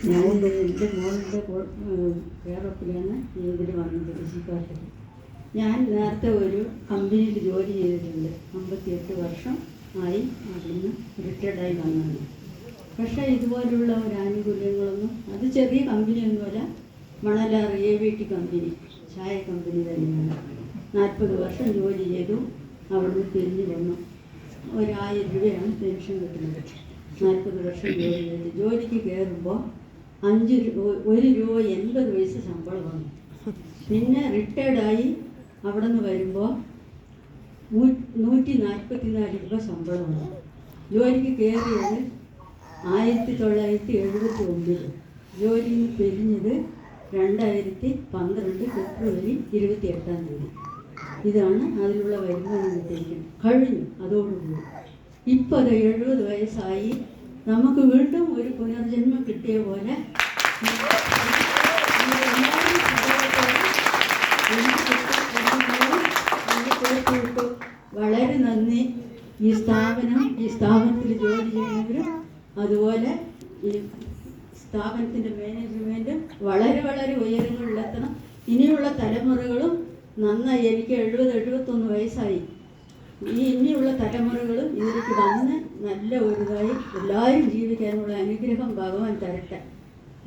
ഞാൻ എൻ്റെ മോളുടെ കേരളത്തിലാണ് ഇതിൽ വന്നത് കൃഷിക്കാട്ടിൽ. ഞാൻ നേരത്തെ ഒരു കമ്പനിയിൽ ജോലി ചെയ്തിട്ടുണ്ട്. 58 വർഷം ആയി അതിന് റിട്ടയർഡായി വന്നത്. പക്ഷേ ഇതുപോലുള്ള ഒരു ആനുകൂല്യങ്ങളൊന്നും, അത് ചെറിയ കമ്പനിയൊന്നുമല്ല, മണലാർ AVT കമ്പനി, ചായ കമ്പനി തന്നെയാണ്. 40 വർഷം ജോലി ചെയ്തു. അവിടുന്ന് പിരിഞ്ഞു വന്നു. 1000 രൂപയാണ് പെൻഷൻ കിട്ടുന്നത്. 40 വർഷം ജോലി ചെയ്തു. ജോലിക്ക് കയറുമ്പോൾ 1 രൂപ 80 പൈസ ശമ്പളം വന്നു. പിന്നെ റിട്ടയർഡായി അവിടെ നിന്ന് വരുമ്പോൾ 144 രൂപ ശമ്പളം വന്നു. ജോലിക്ക് കയറിയത് 1979. ജോലിയിൽ നിന്ന് പിരിഞ്ഞത് 2012 ഫെബ്രുവരി 28-ാം തീയതി. ഇതാണ് അതിലുള്ള വരുമാനം കിട്ടിയിരിക്കുന്നത്. കഴിഞ്ഞു അതോടുകൂടി. ഇപ്പോൾ അത് 70 വയസ്സായി. നമുക്ക് വീണ്ടും ഒരു പുനർജന്മം കിട്ടിയ പോലെ വളരെ നന്ദി. ഈ സ്ഥാപനത്തിൽ ജോലി ചെയ്യുന്നവരും അതുപോലെ ഈ സ്ഥാപനത്തിൻ്റെ മാനേജ്മെൻറ്റും വളരെ ഉയരങ്ങളിലെത്തണം. ഇനിയുള്ള തലമുറകളും നന്നായി. എനിക്ക് 70-71 വയസ്സായി. ഇനിയുള്ള തലമുറകളും ഇതിലേക്ക് വന്ന് നല്ല ഒരു ഇതായി എല്ലാവരും ജീവിക്കാനുള്ള അനുഗ്രഹം ഭഗവാൻ തരട്ടെ.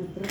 അത്ര